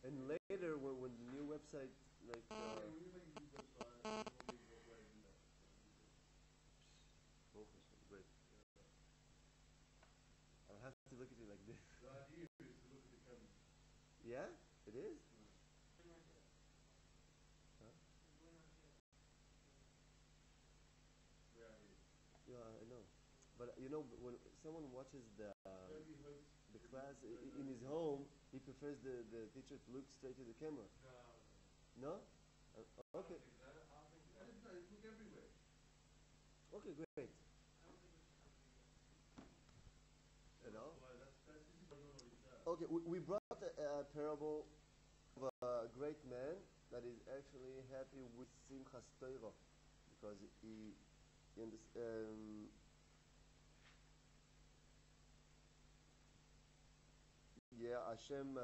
And later, when the new website, like, great. I'll have to look at you like this. The idea is to look at the camera. Yeah, it is. Huh? Yeah, I know. But you know, when someone watches the class in his home, he prefers the teacher to look straight to the camera. No? Okay. Look everywhere. Okay, great. You know? Okay, we brought a parable of a great man that is actually happy with Simchas Torah because he yeah, Hashem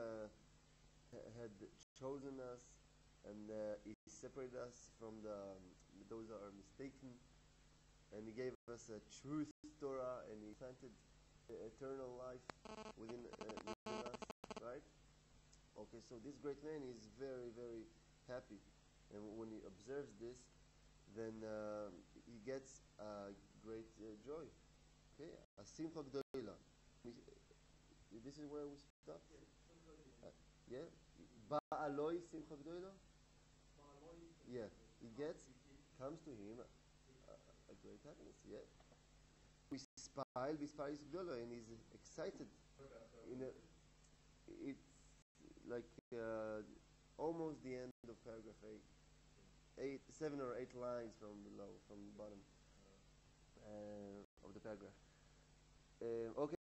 had chosen us and He separated us from those that are mistaken, and He gave us a truth Torah, and He planted eternal life within us, right? Okay, so this great man is very, very happy, and when he observes this, then he gets great joy. Okay, a simcha gdoila. This is where we stop. Yeah, ba'aloi simcha gdoila. Yeah, he comes to him a great happiness. Yeah, we spile is gdoila, and he's excited. It's like almost the end of paragraph 8. 7 or 8 lines from below, from the bottom of the paragraph. Okay,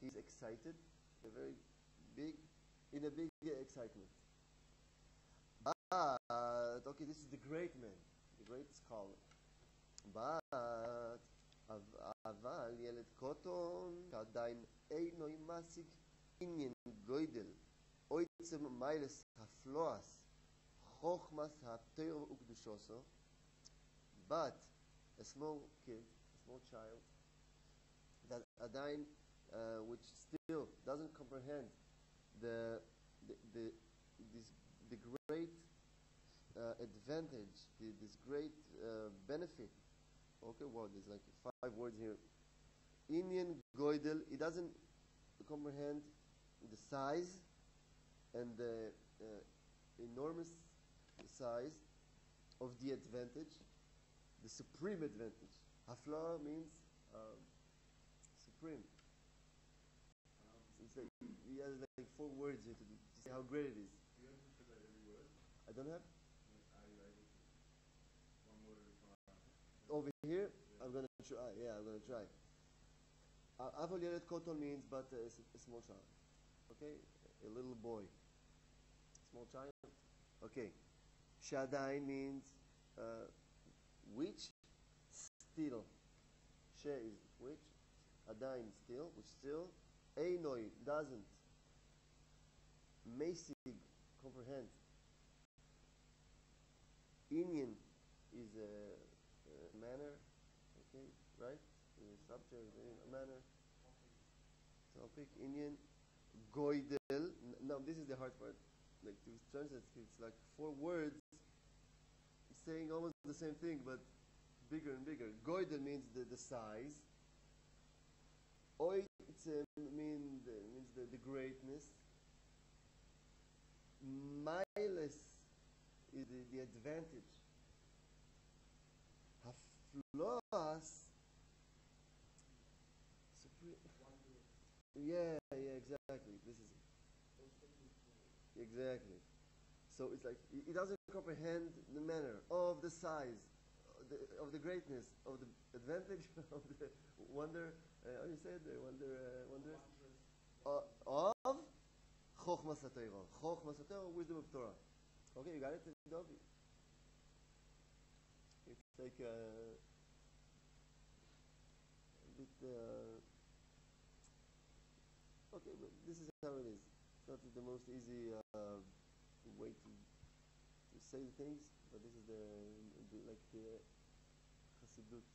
he's excited, very big, in a big excitement. But okay, this is the great man, the great scholar. But אבל ילד קוטון שעדיין אינו משיג עניין גודל או עצם מיילס הפלואס חוכמס התורה וקדושוסו, but a small kid, a small child that עדיין which still doesn't comprehend the great advantage, this great benefit. Okay, well, there's like 5 words here. Inyan Goidel, he doesn't comprehend the size and the enormous size of the advantage, the supreme advantage. Hafla means supreme. It's like, he has like 4 words here to say how great it is. You have to say every word. I don't have? Are you able to? One word at a time. Over here? Yeah. I'm going to try. Yeah, I'm going to try. Avol Yelet Koton means but a small child. Okay? A little boy. Small child. Okay. Shadain means which? Still. She is which? Adain still. Which still? Einoi doesn't. Mesig comprehend. Inyan is a manner. Okay, right? Subject, manner. Topic, Indian. Goidel. Now, this is the hard part. Like, to translate, it's like 4 words saying almost the same thing, but bigger and bigger. Goidel means the size. Oit means the greatness. Miles is the advantage. Hafloas. Yeah, exactly. This is exactly. So it's like he doesn't comprehend the manner of the size, of the greatness, of the advantage, of the wonder. How you say it? The wonders of Chochmas HaTorah. Chochmas HaTorah, wisdom of Torah. Okay, you got it, Dobby. It's like a bit. Okay, but this is how it is. It's not the most easy way to say the things, but this is the Chassidut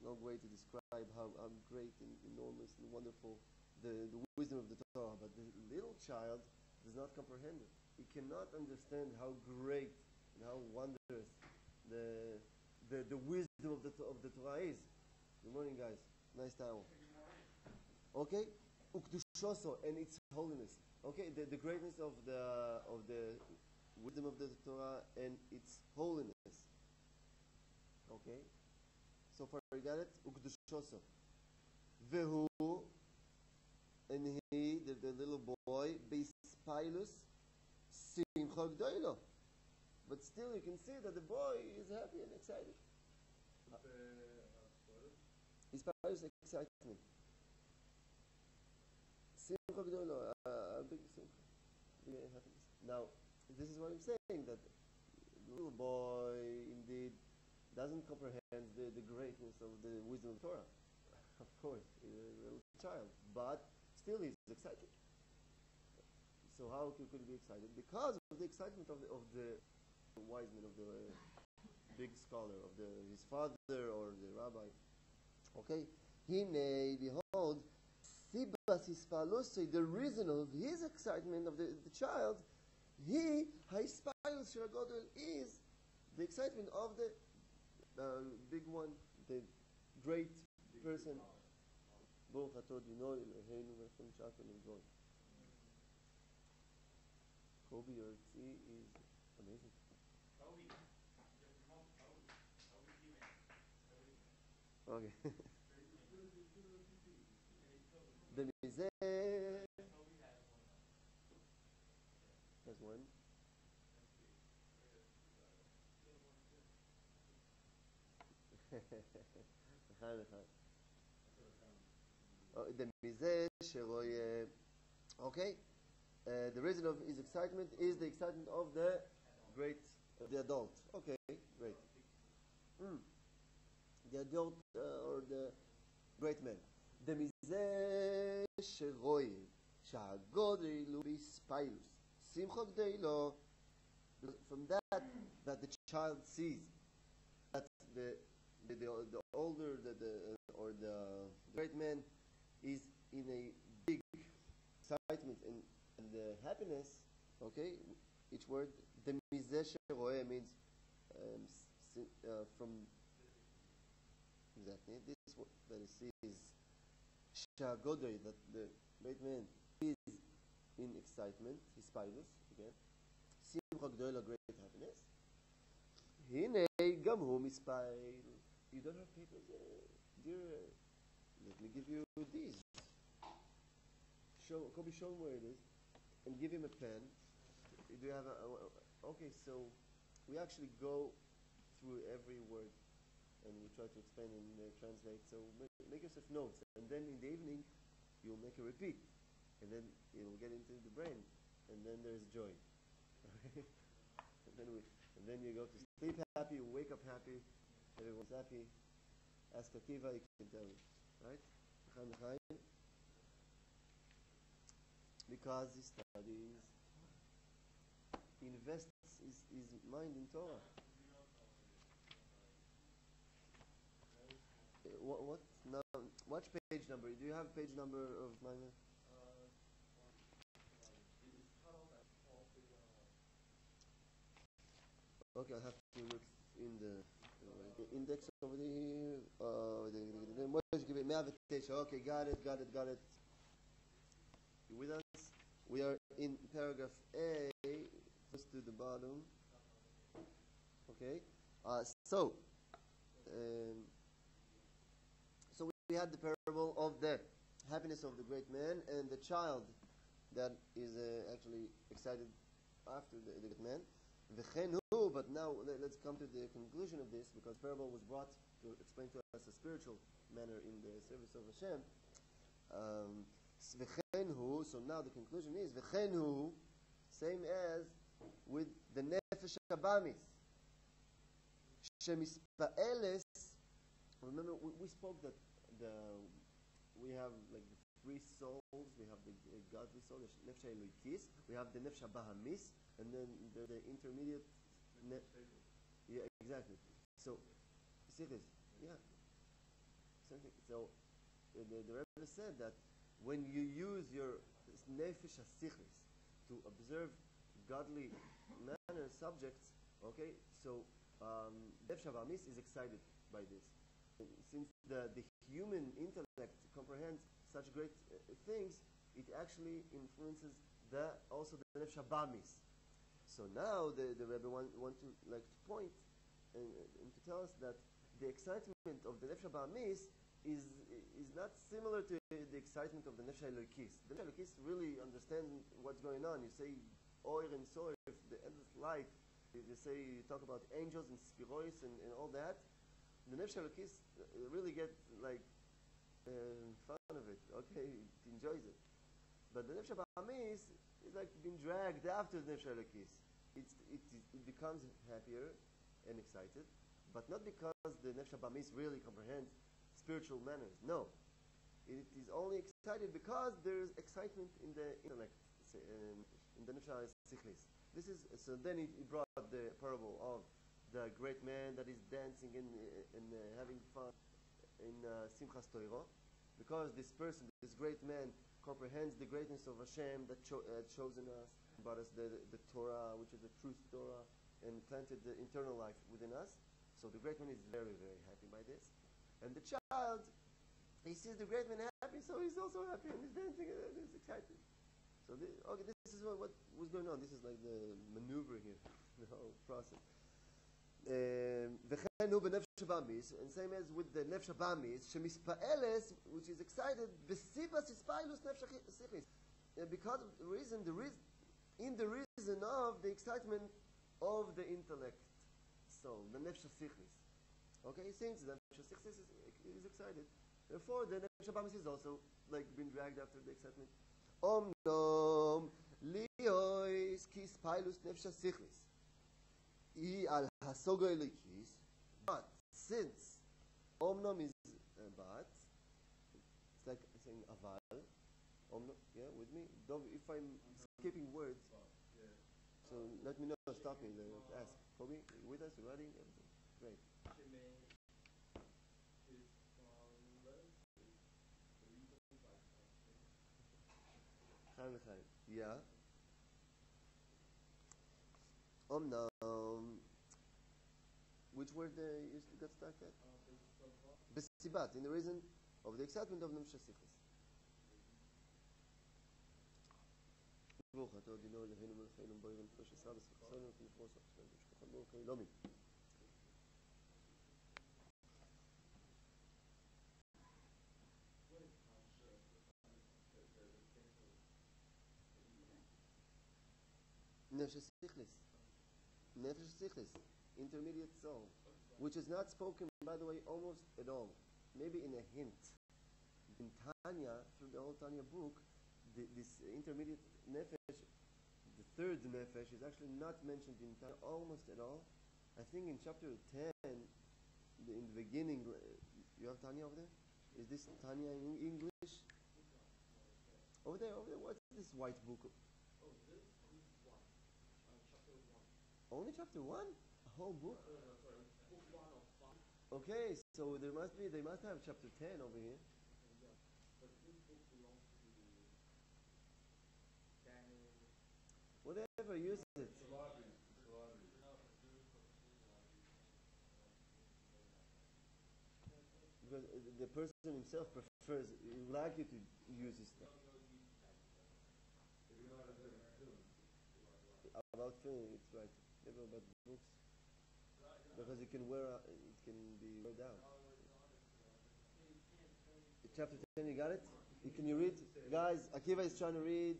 long way to describe how great and enormous and wonderful the wisdom of the Torah, but the little child does not comprehend it. He cannot understand how great and how wondrous the wisdom of the Torah is. Good morning, guys. Nice towel. Okay, ukdushoso, and its holiness. Okay, the greatness of the wisdom of the Torah and its holiness. Okay, so far we got it. Ukdushoso. Vehu, and he, the little boy, bispilus simcha gdoilo. But still, you can see that the boy is happy and excited. Bispilus excitement. Simcha gdoilo, a big simcha, big happiness. Now, this is what I'm saying, that the little boy indeed doesn't comprehend the greatness of the wisdom of Torah. Of course, he's a little child, but still he's excited. So how could he be excited? Because of the excitement of the wise man, of the big scholar, of his father or the rabbi. Okay, Hine, behold, Sibas Hispalosei, the reason of his excitement of the child, he Hispalus Shiragodol is the excitement of the big one, the great person. Baruch atah Adonai Eloheinu melech haolam v'olam. Kobe, your tea is amazing. Okay. There's one. Okay. The reason of his excitement is the excitement of the the adult. Okay, great. The adult or the great man. דמזה שרואה שהגודל הוא בספיילוס. שמחה גדולו. From that the child sees that the older or the great man is in a big excitement and the happiness. Okay, each word דמזה שרואה means from exactly this word that he sees. Shagodoi, that the great man is in excitement, hispilus, again. Simcha gdoila, great happiness. Hine gam hu mispail. You don't have papers? Dear, let me give you these. Kobe, show him where it is. And give him a pen. Do you have okay, so we actually go through every word and we try to explain and translate. So make yourself notes, and then in the evening you'll make a repeat, and then it will get into the brain, and then there's joy. and then you go to sleep happy, you wake up happy, everyone's happy. Ask Akiva, he can tell you, right? Because he studies, he invests his mind in Torah. What now? Watch page number. Do you have page number of mine? Okay, I'll have to look in the index over here. Okay, got it. You with us? We are in paragraph A, first to the bottom. Okay. So we had the parable of the happiness of the great man and the child that is actually excited after the great man. But now let's come to the conclusion of this, because the parable was brought to explain to us a spiritual manner in the service of Hashem. So now the conclusion is same as with the nefesh habamis. Shemispaeles. Remember, we spoke that we have like the three souls. We have the godly soul, the nefesh haelokis. We have the nefesh habahamis, and then the intermediate. Yeah, exactly. So, see this? Yeah. So the Rebbe said that when you use your nefesh hasichlis to observe godly manner subjects, okay, so nefesh habamis is excited by this. Since the human intellect comprehends such great things, it actually influences also the nefesh habamis. So now the Rebbe want to point and to tell us that the excitement of the nefesh habamis is not similar to the excitement of the nefesh elokis. The nefesh elokis really understand what's going on. You say oir and soir, the endless light. You talk about angels and spirois and all that. The nefesh elokis really get fun of it. Okay, it enjoys it. But the nefesh habamis is like being dragged after the nefesh elokis. It becomes happier and excited, but not because the nefesh habamis really comprehends spiritual manners. No, it is only excited because there is excitement in the intellect, in the nefesh hasichlis. This is so. Then he brought the parable of the great man that is dancing and having fun in Simchas Torah, because this person, this great man, comprehends the greatness of Hashem that had chosen us, brought us the Torah, which is the truth Torah, and planted the eternal life within us. So the great man is very, very happy by this. And the child, he sees the great man happy, so he's also happy and he's dancing and he's excited. So this is what was going on. This is like the maneuver here, the whole process. And same as with the nefesh habamis, shemispaeles, which is excited, besivas ispailus nefesh hasichlis, because of the reason of the excitement of the intellect soul, the nefesh hasichlis. Okay, since the nefesh hasichlis is excited, therefore the nefesh habamis is also being dragged after the excitement. Omnom liois ki ispailus nefesh hasichlis. Al hasogo elikis, but since omnom is but, it's like saying aval. Omnom, yeah, with me. If I'm skipping words, so let me know. Stop me. Ask. Kobe, with us? You ready? Everything. Great. Yeah. Omnom. Which word you got stuck at? Besibat, in the reason of the excitement of nefesh hasichlis. Nefesh hasichlis, intermediate soul, which is not spoken, by the way, almost at all. Maybe in a hint. In Tanya, through the whole Tanya book, this intermediate nefesh, the third nefesh, is actually not mentioned in Tanya almost at all. I think in chapter 10, in the beginning, you have Tanya over there? Is this Tanya in English? Over there. What's this white book? Only chapter 1? A whole book? Okay, so they must have chapter 10 over here. Whatever, use it. Because the person himself prefers, he would like you to use his stuff. About film, it's right. Never about books. Because it can be wear down. Chapter 10, you got it? Can you read? Guys, Akiva is trying to read.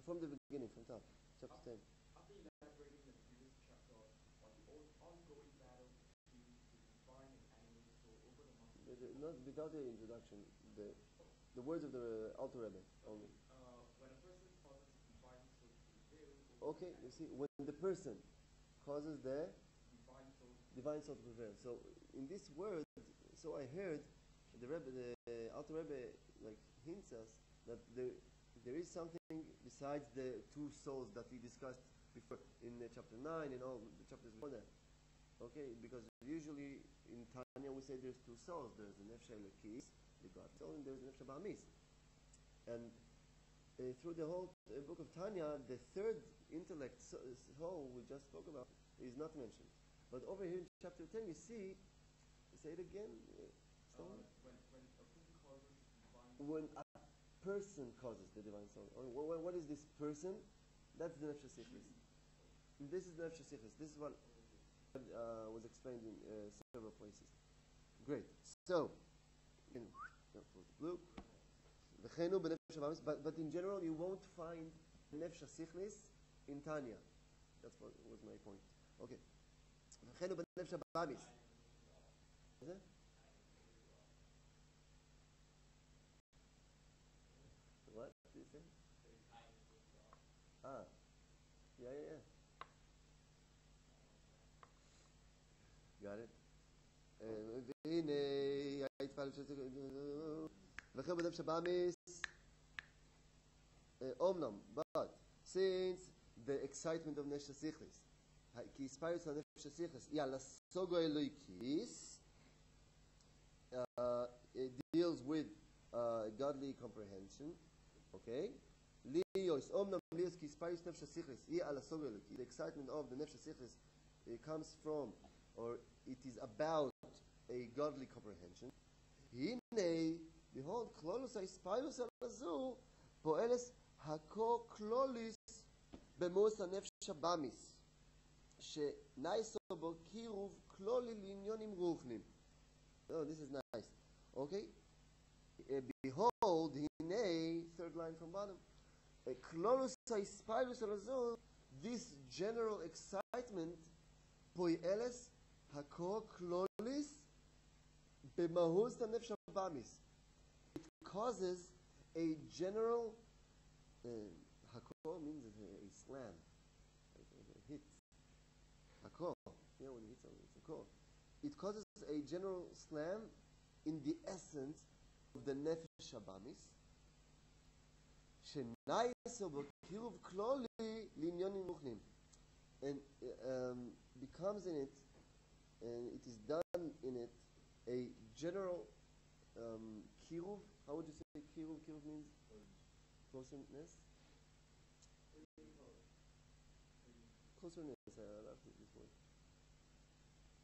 From the beginning, from top. Chapter 10. After elaborating the previous chapter on the ongoing battle between the divine and animal soul over the mountain. Not without the introduction, the words of the Alter Rebbe only. When a person causes the divine soul to prevail. Okay, you see, when the person causes the divine soul to prevail. So in this word, so I heard the Alter Rebbe hints us that there is something besides the two souls that we discussed before in chapter 9 and all the chapters before that. Okay, because usually in Tanya we say there's two souls. There's the nefesh elokis, the God soul, and there's the Nefesh Abamis. And through the whole book of Tanya, the third intellect soul we just spoke about is not mentioned. But over here in chapter 10, you see, say it again. When a person causes the divine soul. What is this person? That's the Nefesh Sichlis. This is the Nefesh Sichlis. This is what was explained in several places. Great. So, blue. But in general, you won't find Nefesh Sichlis in Tanya. That's what was my point. Okay. Is it? What did you say? Yeah. Got it. But since the excitement of Nefesh Sichlis, it deals with godly comprehension. Okay? The excitement of the Nefesh Sichlis comes from, or it is about, a godly comprehension. Behold, Klolus HaIspayus Alazu Poeles Hako Klolis Bemos HaNefesh Abamis Shenaiso Bo Kiruv Kloli Linyonim Ruchnim. Oh, this is nice. Okay? Behold, Hine, third line from bottom. Klolus HaIspayus Alazu, this general excitement, Poeles Hako Klolis Bemahus HaNefesh Abamis. It causes a general Hako means a slam, a hit. Hako, when you hit something, it's a call. It causes a general slam in the essence of the Nefesh Abamis. Shenaiso B'kiruv Kloli Linyonim Ruchnim, and becomes in it, and it is done in it, a general kiruv. How would you say kiruv? Kiruv means closeness. Closeness. I love this word.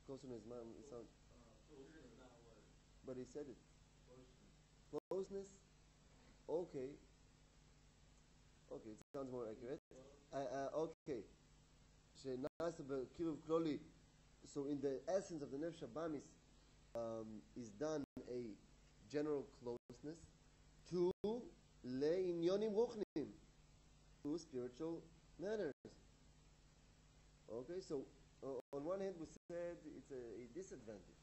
Closeness. It sounds. But he said it. Closeness. Okay. It sounds more accurate. Okay. So in the essence of the Nefesh Abamis, is done a general closeness to le'inyonim ruchnim, to spiritual matters. Okay, so on one hand we said it's a disadvantage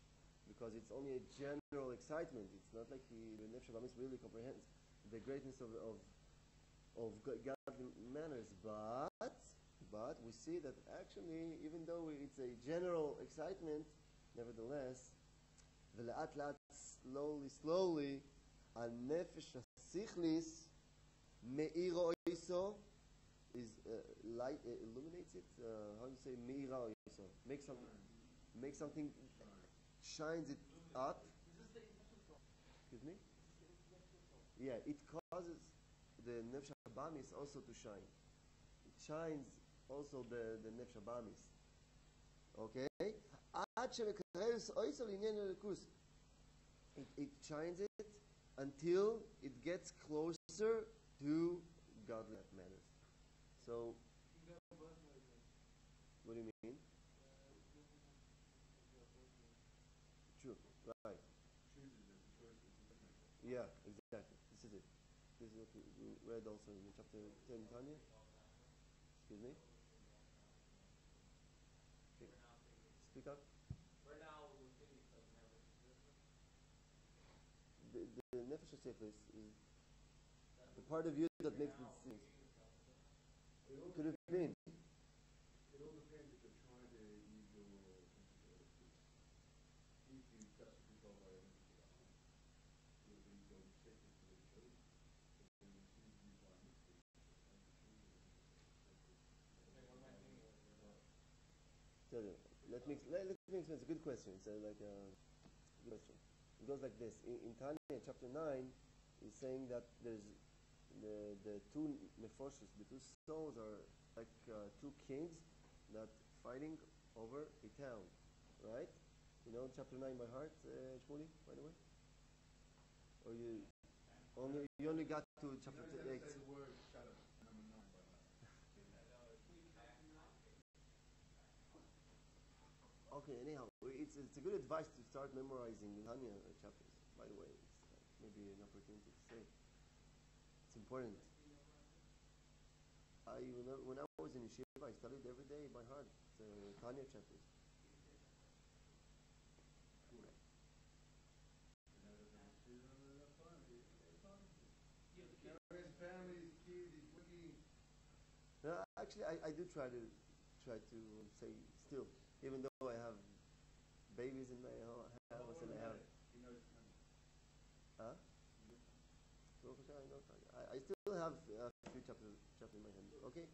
because it's only a general excitement. It's not like the Nefesh Abamis really comprehends the greatness of godly manners, but we see that actually, even though it's a general excitement, nevertheless, slowly, הנפש הסיכליס מאירו איסו is light, illuminates it. How do you say מאירה איסו? Make something, shines it up. Excuse me? Yeah, it causes the Nefesh Abamis also to shine. It shines also the Nefesh Abamis. Okay? It shines it until it gets closer to godly manners. So, what do you mean? True, right. Yeah, exactly. This is it. This is what we read also in chapter 10 Tanya. Excuse me? Okay. Speak up. The Nefesh Sichlis is the part of you that makes it sing. Could have been. It all depends if you're trying to use your deeply that's controlled by your your ego sacred to the church. But then as soon as you find mistake, Tell you. Let me explain. It's a good question. It's like a good question. It goes like this. In Tanya chapter 9, is saying that there's the two nefoshes, the two souls are like two kings that fighting over a town, right? You know chapter 9 by heart, Shmuli, by the way? Or you only got to chapter 8? Say the word shadow, number 9 by heart. Okay, anyhow, it's a good advice to start memorizing Tanya chapters. By the way, it's maybe an opportunity to say. It's important. I remember when I was in yeshiva, I studied every day by heart Tanya chapters. Families, kids, he's working. Actually, I do try to say still, even though I have babies in my house and I have. He knows Tanya. Huh? I still have a few chapters in my hand. Okay,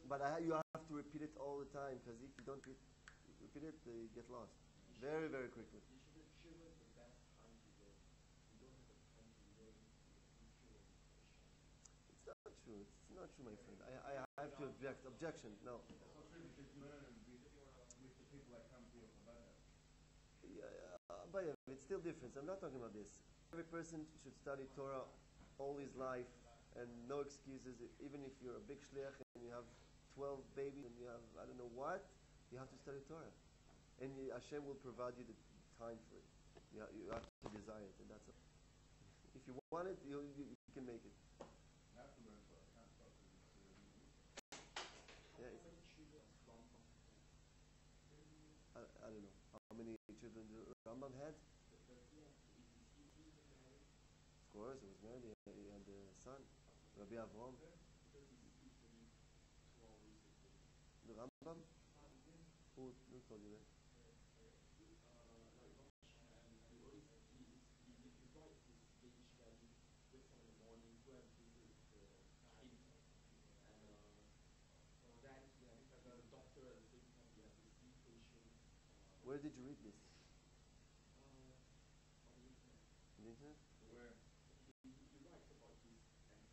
but you have to repeat it all the time because if you don't repeat it, you get lost very quickly. Yeshiva is the best time to learn. You don't have the time to learn It's not true. It's not true, my friend. I have to object. Objection. No. That's not true because you learn with the people that come to your Chabad. But it's still different. I'm not talking about this. Every person should study Torah all his life and no excuses. Even if you're a big shliach and you have 12 babies and you have I don't know what, you have to study Torah. And Hashem will provide you the time for it. You have to desire it, and that's all. If you want it, you can make it. You have to learn Torah. You can't stop because it's Yeah, I don't know. How many children the Rambam had? Of course, he was married. He had a son, Rabbi Avram. The Rambam? Who told you that? Where did you read this? On the internet? where? He writes about his life.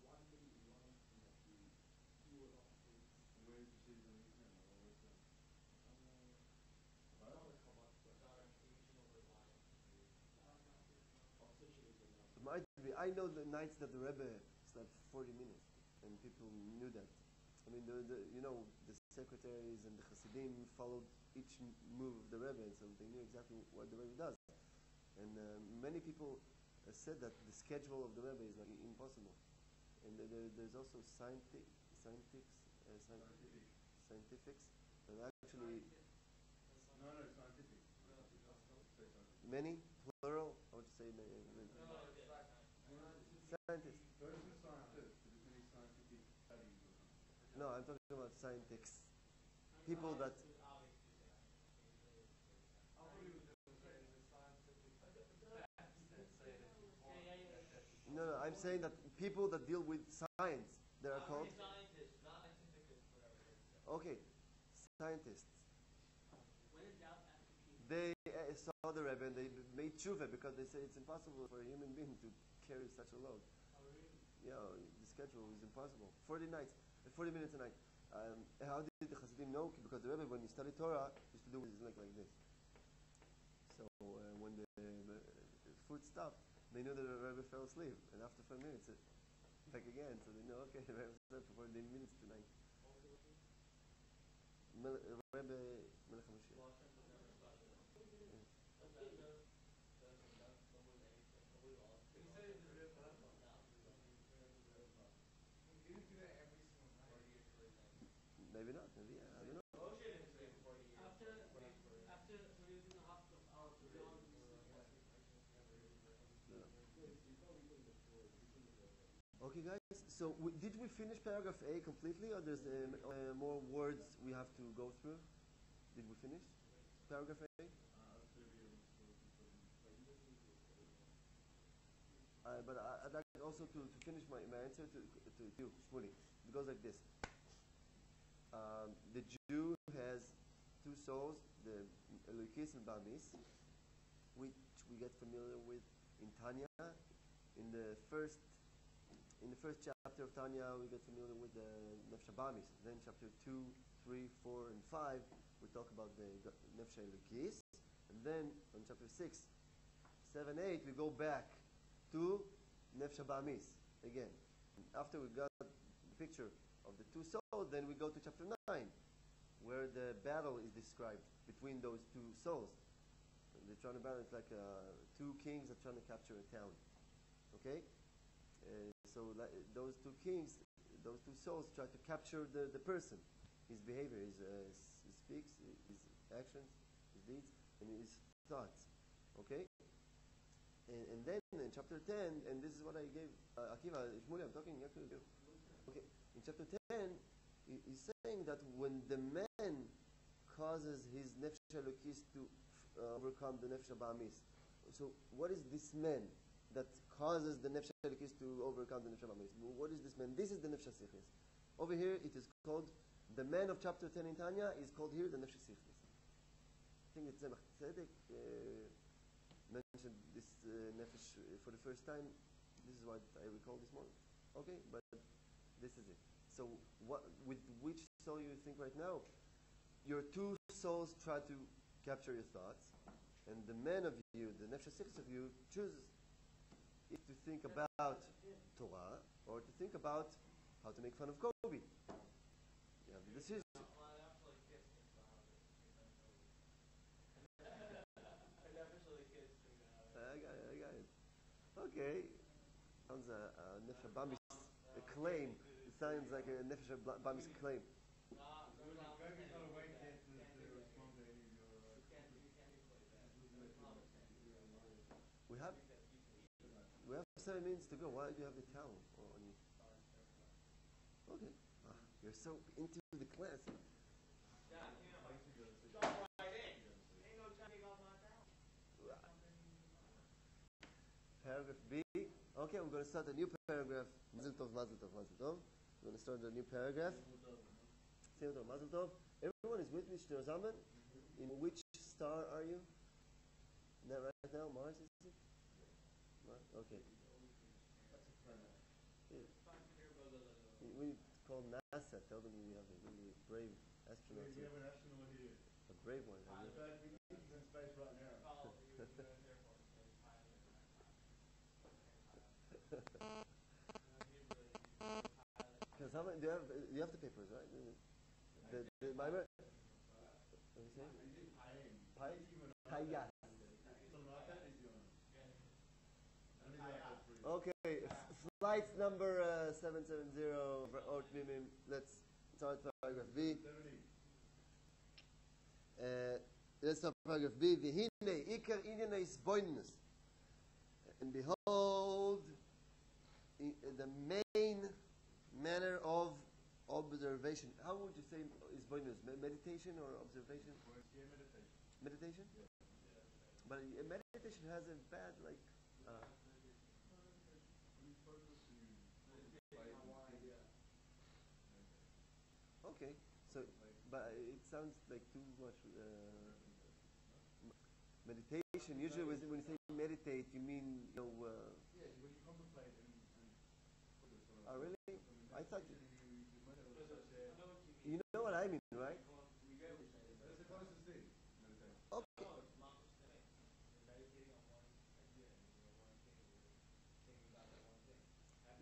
One day in life, he had to do a lot of things. Where did you see it on the internet? What was that? Not a Chabad, but I'll search it again now. It might be. I know the nights that the Rebbe slept 40 minutes, and people knew that. I mean, the secretaries and the Hasidim followed each move of the Rebbe, and so they knew exactly what the Rebbe does. And many people said that the schedule of the Rebbe is like impossible. And there's also scientifics that actually Scientific. No, scientific. Say scientific. Many plural. I would say many. Scientists. Go to scientists. There's many scientific studies or something. No, I'm talking about scientists. People that. No, I'm saying that people that deal with science, they are called. Okay, scientists. They saw the Rebbe and they made tshuva because they say it's impossible for a human being to carry such a load. Yeah, the schedule is impossible. 40 minutes a night. How did the Hasidim know? Because the Rebbe, when you study Torah, used to do his leg like this. So when the food stopped, they knew that the Rebbe fell asleep, and after 5 minutes, back again. So they know, okay, the Rebbe slept for 40 minutes tonight. Rebbe Melech HaMashiach. Maybe not. Maybe yeah. I don't know. Okay, guys. So did we finish paragraph A completely, or there's more words we have to go through? Did we finish paragraph A? But I'd like also to finish my answer to you, Shmuley. It goes like this. The Jew has two souls, the Elokis and Bamis. We we get familiar with in Tanya. In the first chapter of Tanya, we get familiar with the Nefesh Habamis. Then chapter 2, 3, 4, and 5, we talk about the Nefesh Elokis. And then on chapter 6, 7, 8, we go back to Nefesh Habamis again. And after we got the picture of the two souls, then we go to chapter 9, where the battle is described between those two souls. And they're trying to battle. It's like two kings are trying to capture a town. Okay? So those two kings, those two souls try to capture the person, his behavior, his speaks, his actions, his deeds, and his thoughts. Okay? And then in chapter 10, and this is what I gave Akiva, Shmuley, I'm talking actually. Okay, in chapter 10, he's saying that when the man causes his Nefesh Elokis to overcome the Nefesh Habamis, so what is this man that causes the Nefesh Elokis to overcome the Nefesh Habamis? What is this man? This is the Nefesh Sichlis. Over here, it is called, the man of chapter 10 in Tanya is called here the Nefesh Sichlis. I think it's Tzemach Tzedek mentioned this Nefesh for the first time. This is what I recall this morning. Okay, but this is it. So with which soul you think right now? Your two souls try to capture your thoughts, and the man of you, the Nefesh Sichlis of you, chooses if to think about Torah or to think about how to make fun of Kobe. You have the decision. I got it. Okay. Sounds a Nefesh Habamis claim. It sounds like a Nefesh Habamis claim. Kobe's not awake yet to respond to any of your We have 7 minutes to go. Why do you have the towel on you? Okay. You're so into the class. Paragraph B. Okay, we're going to start a new paragraph. Mazel tov, mazel tov, mazel tov. We're going to start a new paragraph. Mazel tov, mazel tov. Everyone is with me, Shneor Zalman. In which star are you? Not right now, Mars, is it? Mars? Okay. We call NASA. Tell them you have a really brave astronaut. We have an astronaut here. A brave one. In fact, we think he's in space right now. Because how many do you have the papers, right? The Bible. What do you say? Pi? Payas. Okay, flight number 770. Let's start paragraph B. Let's start paragraph B. V'hinei ikar inyanei isboinus. And behold, the main manner of observation. How would you say isboinus? Meditation or observation? Yeah, meditation. Meditation? Yeah. But meditation has a bad, like... Okay, so, but it sounds like too much meditation. Usually when you say meditate, you mean, yeah, when you contemplate and oh, really? I thought... You know what I mean, right? That's the closest thing, meditation. Okay.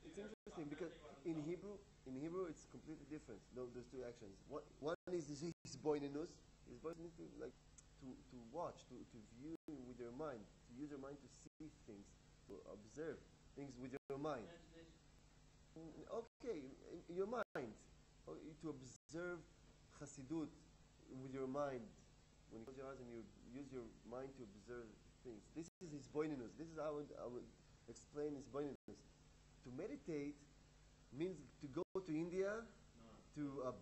It's interesting because in Hebrew it's completely different. Those two actions. One is hisboinenus. Hisboinenus means to watch, to view with your mind, to use your mind to see things, to observe things with your mind. Okay, your mind. To observe Chassidut with your mind. When you close your eyes and you use your mind to observe things. This is hisboinenus. This is how I would explain hisboinenus. To meditate means to go to India to No.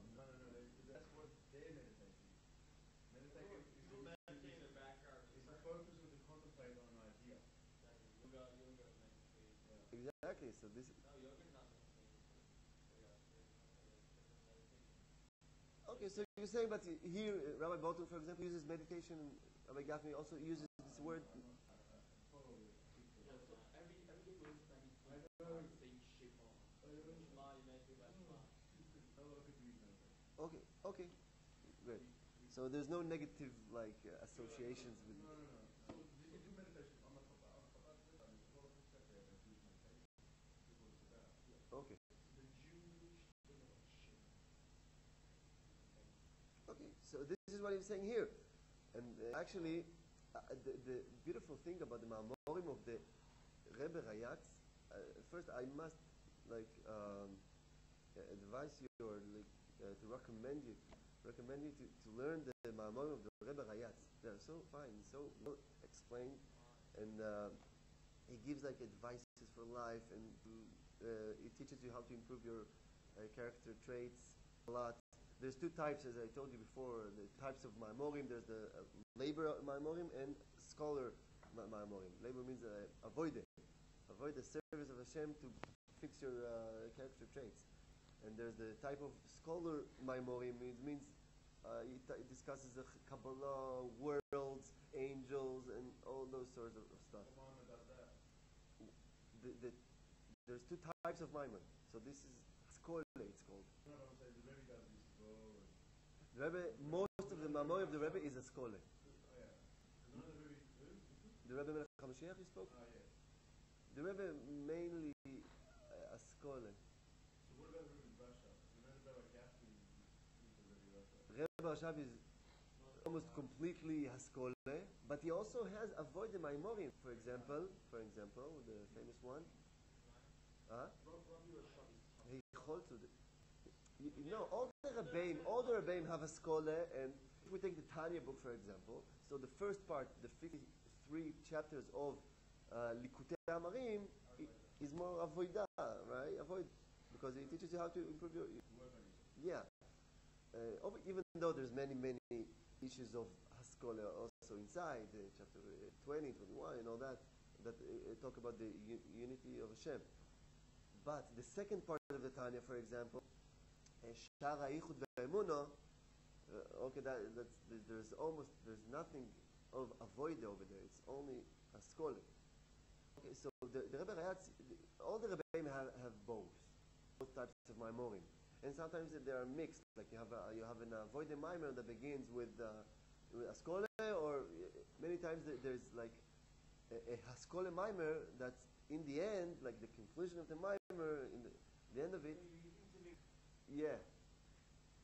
That's what their meditation is. Meditation is the focus or to contemplate on an idea. Exactly. So this. Okay, so you're saying, but here Rabbi Bolton, for example, uses meditation. Rabbi Gafni also uses this word. Okay, okay, great. So there's no negative associations with. No, no, no. So you can do meditation on the Chabad. On the Chabad list, and there's a lot of books out there that do meditation. That's what it's about. Okay, The Jewish thing of Hashem. okay. So this is what he's saying here, and actually, the beautiful thing about the Mamorim of the Rebbe Rayatz. First, I must advise you or to recommend you to learn the Mamorim of the Rebbe Rayatz. They're so fine, so well explained, and he gives advices for life, and he teaches you how to improve your character traits a lot. There's two types, as I told you before, the types of Maimorim. There's the labor Maimorim and scholar Maimorim. Labor means avoid the service of Hashem to fix your character traits. And there's the type of scholar Maimorim. It means it discusses the Kabbalah, worlds, angels, and all those sorts of stuff. Mama does that. There's two types of Maimon. So this is Skole, it's called. No, I'm saying the Rebbe does this as well. The Rebbe, most of the Maimon of the Rebbe is a Skole. Oh, yeah. The Rebbe, who? The Rebbe Melech HaMashiach you spoke? Ah, yeah. The Rebbe mainly a Skole. So what about the Rebbe Rasha? The Rebbe Gafni is the Rebbe Rasha. Rebbe Rashab is almost completely Haskole, but he also has avoid the Maimorim. For example, the famous one. Rabbi Rashab is He holds to the. All the Rebbeim have a skole, and if we take the Tanya book, for example, so the first part, the 53 chapters of Likutei Amarim, is more avoida, right? Avoid, because it teaches you how to improve your. Yeah. Even though there's many issues of Haskola also inside chapter 20, 21, and all that talk about the unity of Hashem. But the second part of the Tanya, for example, Shara Yichud Ve'emunah, okay, there's nothing of avoid over there. It's only Haskola. Okay, so the Rebbe Rayatz, all the Rebbeim have both types of Maimorim. And sometimes they are mixed. Like you have an avoid the Maimer that begins with Haskole, or many times there's a Haskole Maimer that's in the end, like the conclusion of the Maimer, in the end of it. Yeah.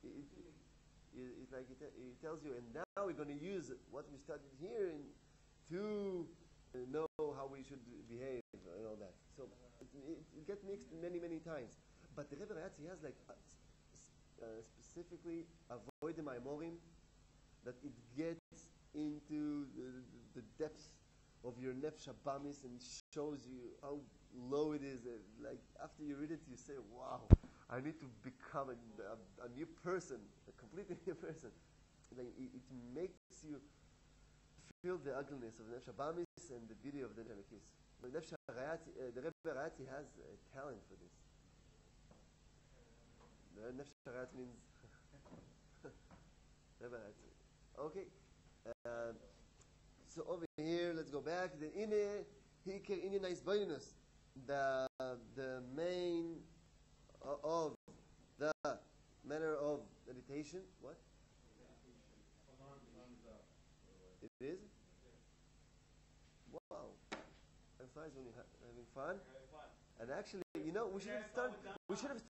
It's like it tells you, and now we're going to use what we studied here to know how we should behave and all that. So it gets mixed many times. But the Rebbe Rayatz, he has specifically avoid the Maimorim, that it gets into the depths of your nefesh habamis and shows you how low it is. Like after you read it, you say, "Wow, I need to become a new person, a completely new person." Like it makes you feel the ugliness of nefesh habamis and the beauty of the Nefesh. The Rebbe Rayatz has a talent for this. The Nefesh Rayatz means Rebbe Rayatz. Okay. So over here, let's go back. The Ine Hiker Inyanais Bonus, the main of the manner of meditation. What? It is. Wow. Time flies when you're having fun. And actually, we should have